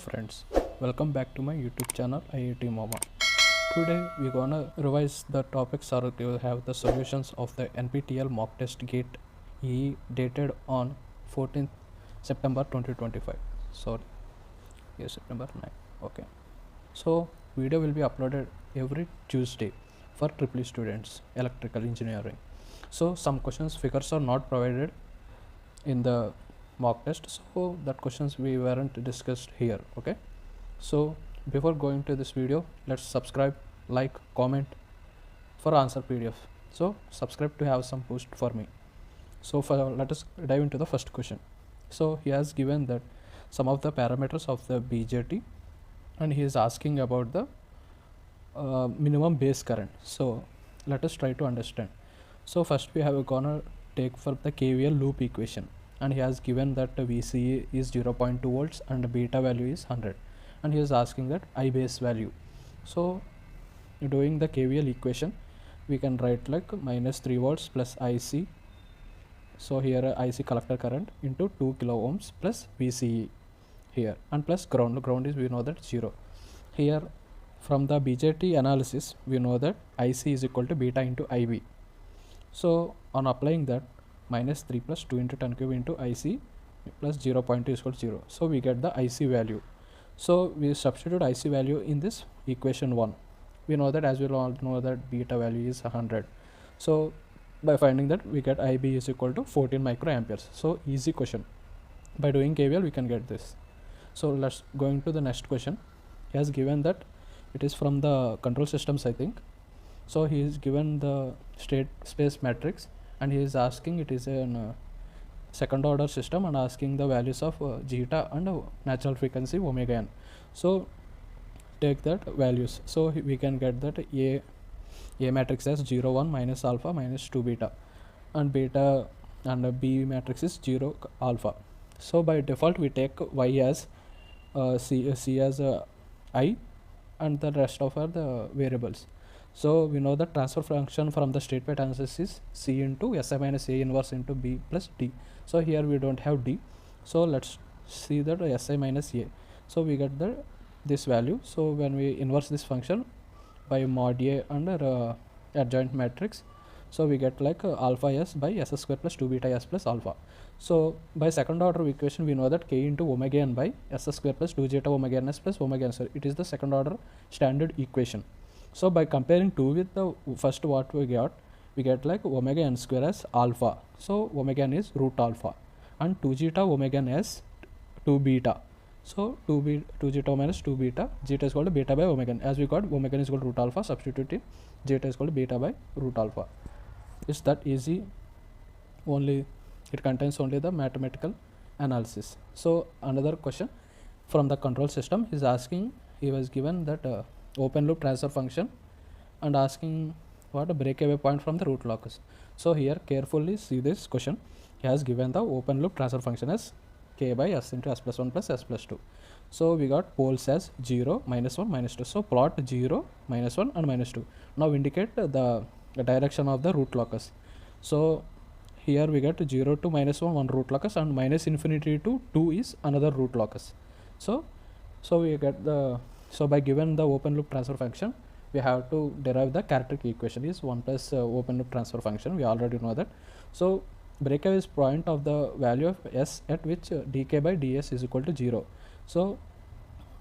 friends, welcome back to my YouTube channel IIT Mama. Today we're gonna revise the topics or to have the solutions of the NPTEL mock test gate E dated on 14th September 2025. Sorry, yes, September 9. Okay. So video will be uploaded every Tuesday for triple E students, electrical engineering. So some questions figures are not provided in the mock test, so that questions we weren't discussed here. Okay, so before going to this video, let's subscribe, like, comment for answer PDF. So subscribe to have some boost for me. So let us dive into the first question. So he has given that some of the parameters of the BJT and he is asking about the minimum base current. So let us try to understand. So first we have gonna take for the KVL loop equation, and he has given that VCE is 0.2 volts and beta value is 100, and he is asking that I base value. So doing the KVL equation, we can write like minus 3 volts plus IC. So here IC collector current into 2 kilo ohms plus VCE here, and plus ground is, we know that 0. Here from the BJT analysis we know that IC is equal to beta into IB. So on applying that, minus 3 plus 2 into 10 cube into IC plus 0.2 is equal to 0. So we get the IC value. So we substitute IC value in this equation 1. We know that, as we all know that beta value is 100. So by finding that, we get IB is equal to 14 microamperes. So easy question. By doing KVL we can get this. So let's go into the next question. He has given that it is from the control systems, I think. So he is given the state space matrix, and he is asking, it is a second order system, and asking the values of zeta and natural frequency omega n. So take that values. So we can get that A matrix as 0 1 minus alpha minus 2 beta, and beta and B matrix is 0 alpha. So by default we take Y as C as I, and the rest of are the variables. So we know the transfer function from the state weight analysis is C into Si minus A inverse into B plus D. So here we don't have D. So let's see that Si minus A. So we get this value. So when we inverse this function by mod A under adjoint matrix, so we get like alpha S by S square plus 2 beta S plus alpha. So by second order equation we know that K into omega n by S square plus 2 zeta omega n S plus omega n. So it is the second order standard equation. So by comparing 2 with the first what we get like omega n square as alpha. So omega n is root alpha, and 2 zeta omega n as 2 beta. So 2 zeta minus 2 beta, zeta is called beta by omega n. As we got omega n is equal to root alpha, substituting zeta is called beta by root alpha. It's that easy. Only it contains only the mathematical analysis. So another question from the control system is asking, he was given that open loop transfer function and asking what a breakaway point from the root locus. So here carefully see this question. He has given the open loop transfer function as K by S into S plus 1 plus S plus 2. So we got poles as 0, minus 1, minus 2. So plot 0, minus 1 and minus 2. Now indicate the direction of the root locus. So here we get 0 to minus 1 root locus, and minus infinity to 2 is another root locus. So we get the, so by given the open loop transfer function, we have to derive the characteristic equation is 1 plus open loop transfer function. We already know that. So breakaway is point of the value of S at which dk by ds is equal to 0. So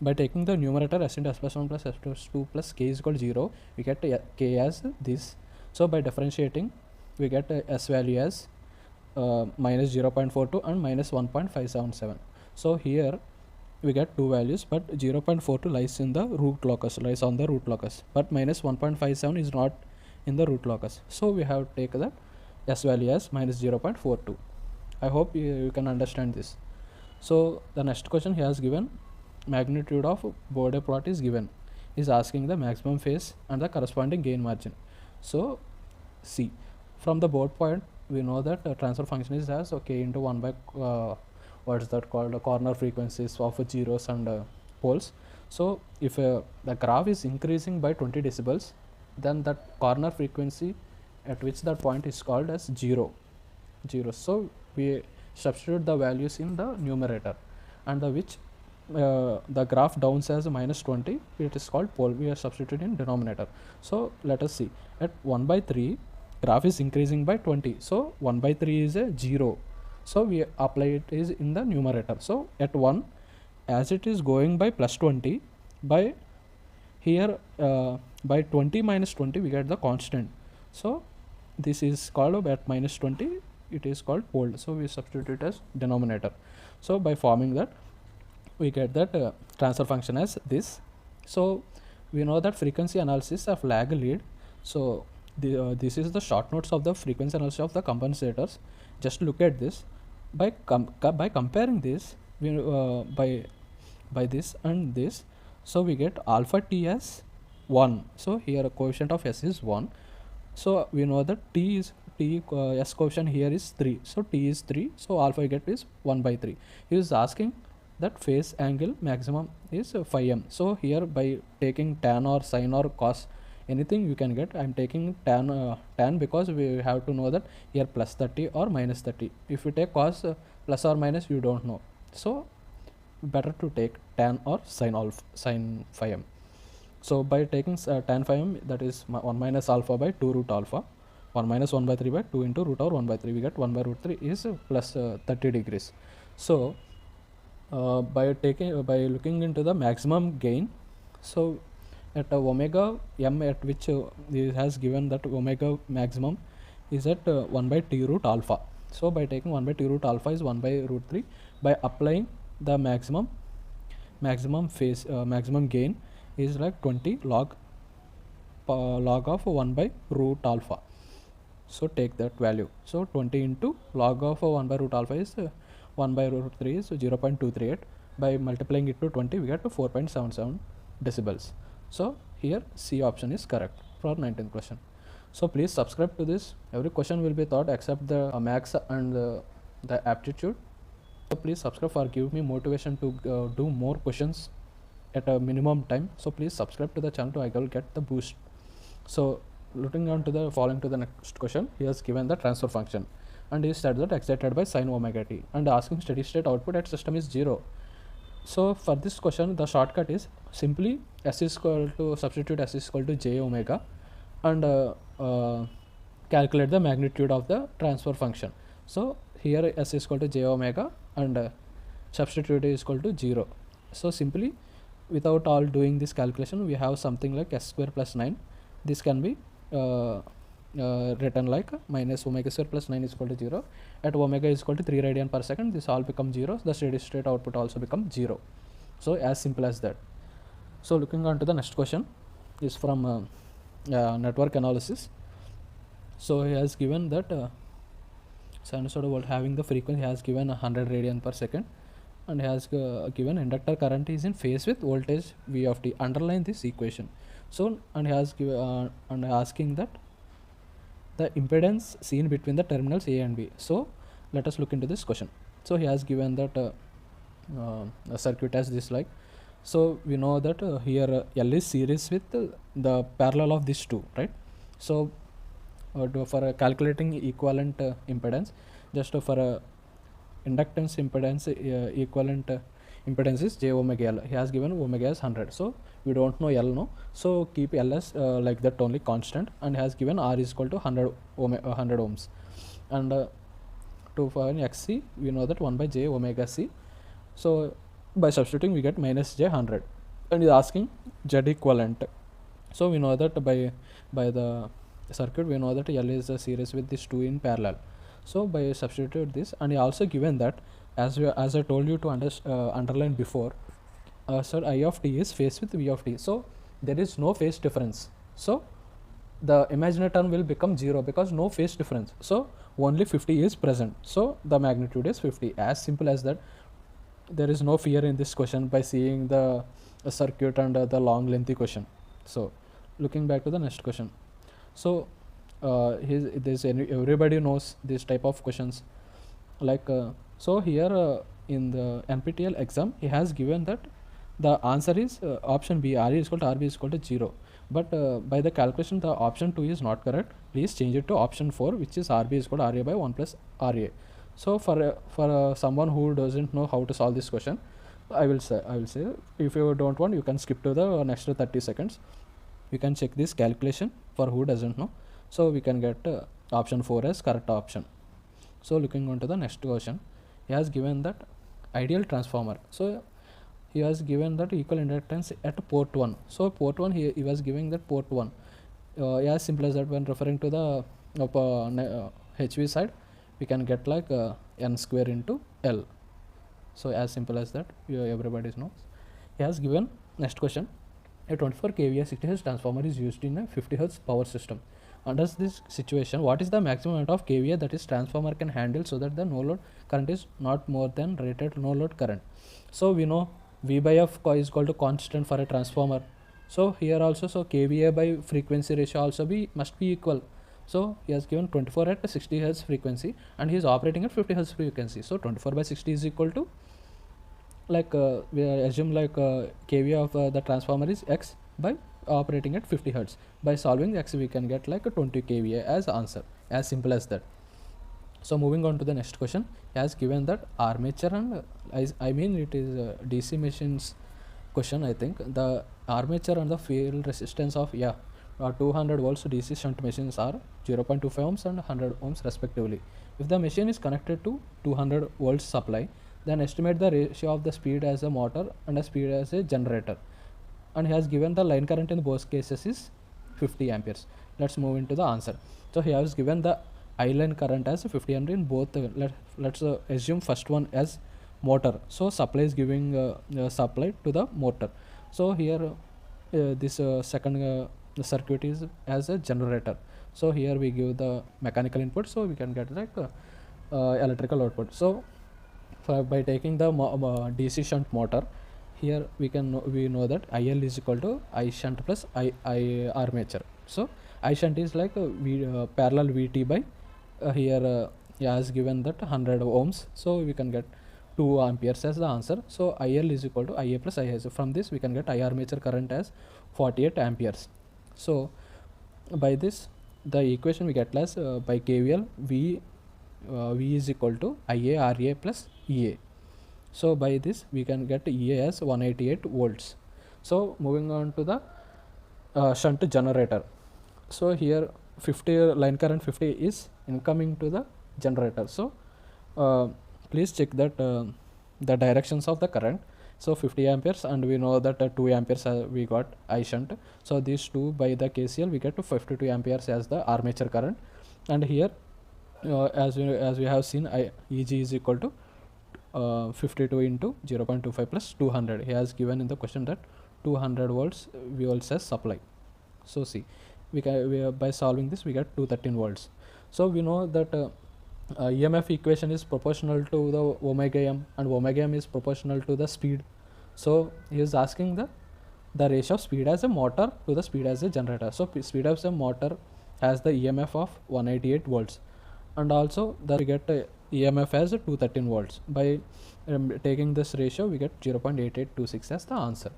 by taking the numerator S into S plus 1 plus S plus 2 plus K is equal to 0, we get K as this. So by differentiating, we get S value as minus 0.42 and minus 1.577. So here we get two values, but 0.42 lies in the root locus, lies on the root locus, but minus 1.57 is not in the root locus. So we have to take that S value as minus 0.42. I hope you can understand this. So the next question he has given, magnitude of Bode plot is given. He is asking the maximum phase and the corresponding gain margin. So see, from the Bode point we know that transfer function is as K into 1 by what is that called, corner frequencies of zeros and poles. So if the graph is increasing by 20 decibels, then that corner frequency at which that point is called as 0. So we substitute the values in the numerator, and the which the graph down says minus 20, it is called pole. We are substituting in denominator. So let us see, at 1 by 3 graph is increasing by 20, so 1 by 3 is a 0, so we apply it is in the numerator. So at 1, as it is going by plus 20, by here by 20 minus 20 we get the constant, so this is called at minus 20, it is called pole, so we substitute it as denominator. So by forming that, we get that transfer function as this. So we know that frequency analysis of lag lead. So this is the short notes of the frequency analysis of the compensators. Just look at this. By comparing this, we by this and this, so we get alpha t as 1. So here a coefficient of s is 1. So we know that s coefficient here is 3. So t is 3. So alpha we get is 1 by 3. He is asking that phase angle maximum is phi m. So here by taking tan or sin or cos, anything you can get. I am taking tan because we have to know that here plus 30 or minus 30. If you take cos plus or minus, you don't know. So better to take tan or sin phi m. So by taking tan phi m, that is 1 minus alpha by 2 root alpha, 1 minus 1 by 3 by 2 into root over 1 by 3, we get 1 by root 3 is plus 30 degrees. So by looking into the maximum gain, so at omega m, at which it has given that omega maximum is at 1 by t root alpha. So by taking 1 by t root alpha is 1 by root 3, by applying the maximum phase maximum gain is like 20 log of 1 by root alpha. So take that value. So 20 into log of 1 by root alpha is 1 by root 3 is 0.238. By multiplying it to 20, we get to 4.77 decibels. So here C option is correct for 19th question. So please subscribe to this. Every question will be taught except the max and the aptitude. So please subscribe for give me motivation to do more questions at a minimum time. So please subscribe to the channel to I will get the boost. So looking on to the following to the next question, he has given the transfer function and he said that excited by sin omega t and asking steady state output at system is 0. So for this question, the shortcut is simply s is equal to substitute s is equal to j omega and calculate the magnitude of the transfer function. So here s is equal to j omega and substitute is equal to 0. So simply without all doing this calculation, we have something like s square plus 9. This can be written like minus omega square plus 9 is equal to 0. At omega is equal to 3 radian per second, this all become 0. The steady state output also become 0. So as simple as that. So looking on to the next question is from network analysis. So he has given that sinusoidal volt having the frequency, he has given 100 radian per second and he has given inductor current is in phase with voltage V of t. Underline this equation. So and he has given and asking that the impedance seen between the terminals A and B. So let us look into this question. So he has given that a circuit as this like. So we know that here L is series with the parallel of these two, right? So for calculating equivalent impedance, just for inductance impedance equivalent impedance is j omega L. He has given omega as 100. So we don't know L, no. So keep L as like that only constant, and has given R is equal to 100 ohms. And to find XC, we know that 1 by j omega C. So by substituting, we get minus j 100. And he is asking Z equivalent. So we know that by the circuit, we know that L is a series with these two in parallel. So by substitute this, and he also given that as I told you to underline before, so I of t is phase with V of t. So there is no phase difference. So the imaginary term will become 0 because no phase difference. So only 50 is present. So the magnitude is 50. As simple as that. There is no fear in this question by seeing the circuit and the long lengthy question. So looking back to the next question. So everybody knows this type of questions. Like so here in the NPTEL exam, he has given that the answer is option B, RE is equal to RB is equal to 0. But by the calculation, the option 2 is not correct. Please change it to option 4, which is RB is equal to RA by 1 plus RA. So for someone who doesn't know how to solve this question, I will say if you don't want, you can skip to the next 30 seconds. You can check this calculation for who doesn't know. So we can get option 4 as correct option. So looking on to the next question, he has given that ideal transformer. So he has given that equal inductance at port 1. So port 1, he was giving that port 1. As simple as that, when referring to the HV side, we can get like n square into L. So as simple as that, everybody knows. He has given next question. A 24 kVA 60 Hz transformer is used in a 50 Hz power system. Under this situation, what is the maximum amount of kVA that is transformer can handle so that the no load current is not more than rated no load current? So we know V by F is equal to constant for a transformer. So here also, so kVA by frequency ratio also must be equal. So he has given 24 at 60 Hz frequency and he is operating at 50 Hz frequency. So 24 by 60 is equal to, like we assume like kVA of the transformer is X by operating at 50 Hz. By solving X, we can get like a 20 kVA as answer. As simple as that. So moving on to the next question, he has given that armature and I mean it is DC machines question. I think the armature and the field resistance of 200 volts DC shunt machines are 0.25 ohms and 100 ohms respectively. If the machine is connected to 200 volts supply, then estimate the ratio of the speed as a motor and the speed as a generator. And he has given the line current in both cases is 50 amperes. Let's move into the answer. So he has given the I line current as 50 ampere in both. Let's assume first one as motor. So supply is giving supply to the motor. So here this second circuit is as a generator. So here we give the mechanical input, so we can get like electrical output. So by taking the DC shunt motor, here we know that IL is equal to I shunt plus I armature. So I shunt is like parallel VT by here as given that 100 ohms. So we can get 2 amperes as the answer. So IL is equal to IA plus IA. So from this we can get I armature current as 48 amperes. So by this the equation we get as by KVL V is equal to IA RA plus EA. So by this we can get EA as 188 volts. So moving on to the shunt generator. So here 50 line current 50 is incoming to the generator. So please check that the directions of the current. So 50 amperes and we know that 2 amperes we got I shunt. So these two by the KCL we get to 52 amperes as the armature current. And here as we have seen EG is equal to 52 into 0.25 plus 200. He has given in the question that 200 volts we also as supply. So see, by solving this we get 213 volts. So we know that EMF equation is proportional to the omega m and omega m is proportional to the speed. So he is asking the ratio of speed as a motor to the speed as a generator. So speed as a motor has the EMF of 188 volts and also we get EMF as 213 volts. By taking this ratio we get 0.8826 as the answer.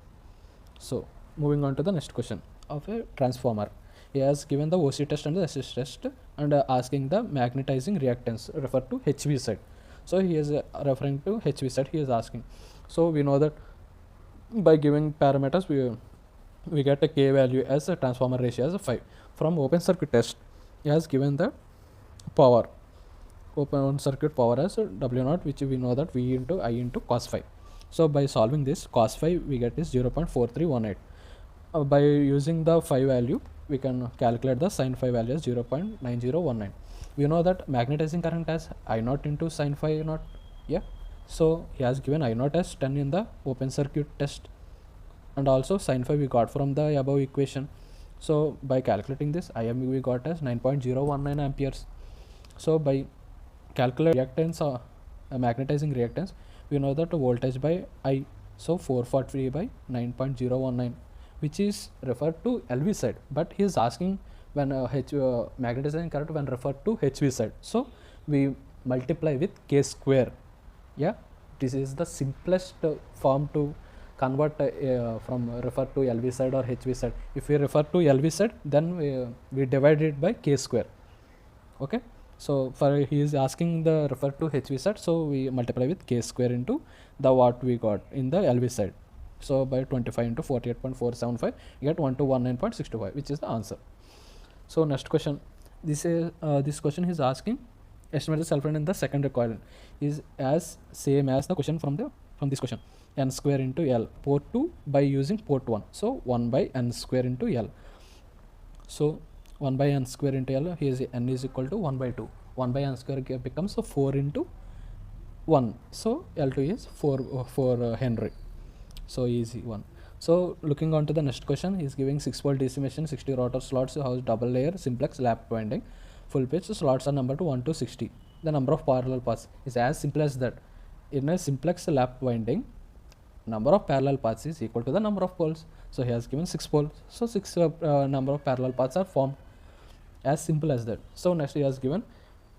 So moving on to the next question of a transformer. He has given the OC test and the SS test and asking the magnetizing reactance refer to HV side. So he is referring to HV side he is asking. So we know that by giving parameters we get a K value as a transformer ratio as a 5. From open circuit test he has given the power, open circuit power as W0, which we know that V into I into cos phi. So by solving this cos phi we get is 0.4318. By using the phi value we can calculate the sin phi value as 0.9019. We know that magnetizing current as I naught into sin phi naught. Yeah. So he has given I naught as 10 in the open circuit test and also sin phi we got from the above equation. So by calculating this IM we got as 9.019 amperes. So by calculating reactance magnetizing reactance we know that voltage by I, so 440 by 9.019, which is referred to LV side, but he is asking when magnetizing current when referred to HV side. So we multiply with K square. Yeah, this is the simplest form to convert from refer to LV side or HV side. If we refer to LV side, then we divide it by K square. Okay. So for he is asking the refer to HV side, so we multiply with k square into the what we got in the LV side. So by 25 into 48.475, you get 1219.625, which is the answer. So next question, this question is asking estimated self-end in the secondary coil is as same as the question from this question, n square into L port 2 by using port 1. So 1 by n square into L. So 1 by n square into L, here is n is equal to 1 by 2. 1 by n square becomes 4 into 1. So L2 is 4 Henry. So easy one. So looking on to the next question, he is giving 6-pole DC machine, 60 rotor slots, house double layer simplex lap winding, full pitch. Slots are numbered to 1 to 60. The number of parallel paths is as simple as that. In a simplex lap winding, number of parallel paths is equal to the number of poles. So he has given 6 poles. So 6 number of parallel paths are formed. As simple as that. So next he has given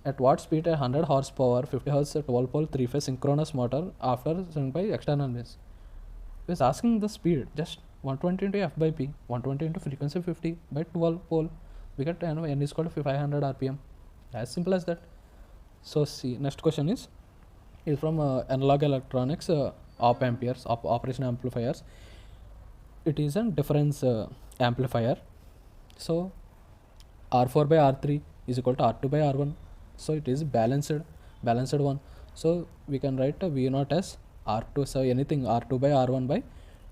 at what speed a 100 horsepower 50 Hz 12 pole 3-phase synchronous motor after sent by external means. He is asking the speed, just 120 into f by p, 120 into frequency 50 by 12 pole, we get n is equal to 500 rpm. As simple as that. So see, next question is from analog electronics, op amperes, operation amplifiers. It is a difference amplifier. So R4 by R3 is equal to R2 by R1. So it is balanced one. So we can write V0 as R2. So anything R2 by R1 by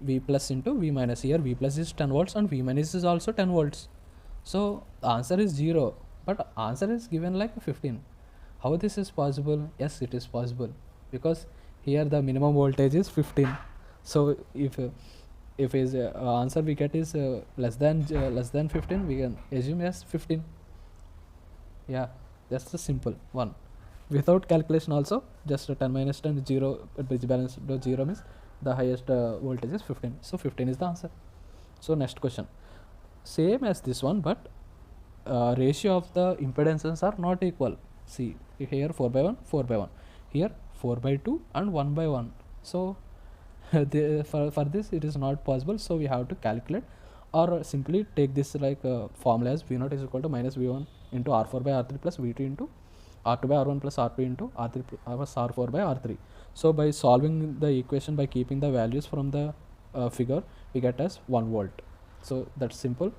V plus into V minus. Here V plus is 10 volts and V minus is also 10 volts. So the answer is 0, but answer is given like 15. How this is possible? Yes, it is possible, because here the minimum voltage is 15. So if his answer we get is less than 15, we can assume as 15. Yeah, that's the simple one. Without calculation also, just 10 minus 10 0, bridge balance 0 means the highest voltage is 15. So 15 is the answer. So next question, same as this one, but ratio of the impedances are not equal. See here 4 by 1 4 by 1, here 4 by 2 and 1 by 1. So for this it is not possible, so we have to calculate or simply take this like formula as V0 is equal to minus V1 into R4 by R3 plus V2 into R2 by R1 plus R2 into R3 plus R4 by R3. So by solving the equation, by keeping the values from the figure, we get as 1 volt. So that's simple.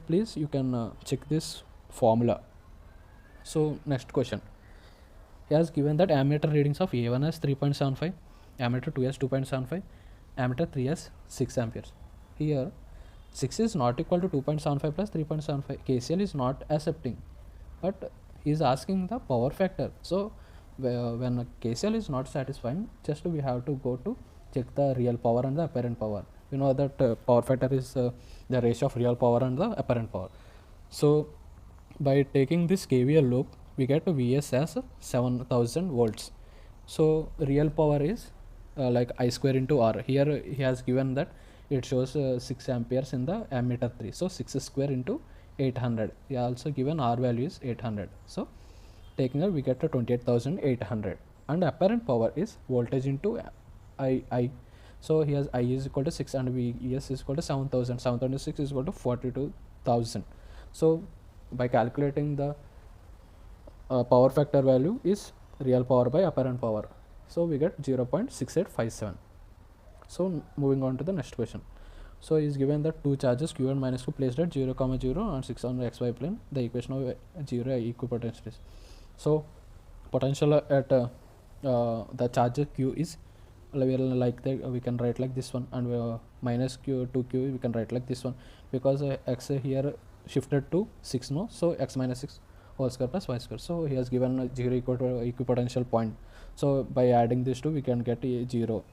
Please you can check this formula. So next question, he has given that ammeter readings of A1 as 3.75, ammeter 2 as 2.75, ammeter 3 as 6 amperes. Here 6 is not equal to 2.75 plus 3.75. KCL is not accepting, but he is asking the power factor. So when KCL is not satisfying, just we have to go to check the real power and the apparent power. You know that power factor is the ratio of real power and the apparent power. So by taking this KVL loop, we get Vs as 7000 volts. So real power is like I square into R. Here he has given that it shows 6 amperes in the ammeter 3. So 6 square into 800. He also given R value is 800. So taking that we get to 28,800. And apparent power is voltage into I. So he has I is equal to 6 and Vs is equal to 7000. 7006 is equal to 42,000. So by calculating the power factor value is real power by apparent power. So we get 0.6857. So moving on to the next question. So is given that two charges q and minus q placed at 0, 0 and 6 on the xy plane. The equation of 0 equipotential is. So potential at the charge q is like that, we can write like this one, and minus q to q we can write like this one, because x here shifted to 6, no, so x minus 6 whole square plus y square. So he has given a 0 equipotential point. So by adding these two we can get a 0.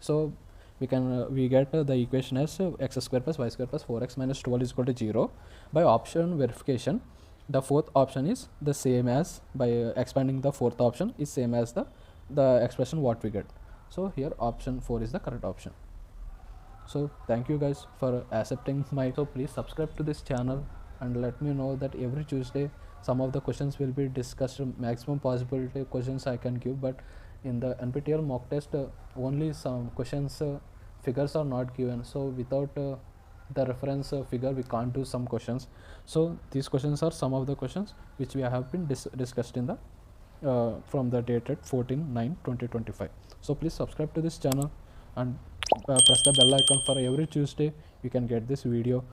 So we can we get the equation as x square plus y square plus 4x minus 12 is equal to 0. By option verification, the fourth option is the same as, by expanding the fourth option is same as the expression what we get. So here option 4 is the correct option. So thank you guys for accepting my. So please subscribe to this channel and let me know that every Tuesday some of the questions will be discussed. Maximum possibility questions I can give, but in the NPTEL mock test only some questions figures are not given. So without the reference figure we can't do some questions. So these questions are some of the questions which we have been discussed in the from the dated 14/9/2025. So please subscribe to this channel and press the bell icon for every Tuesday you can get this video.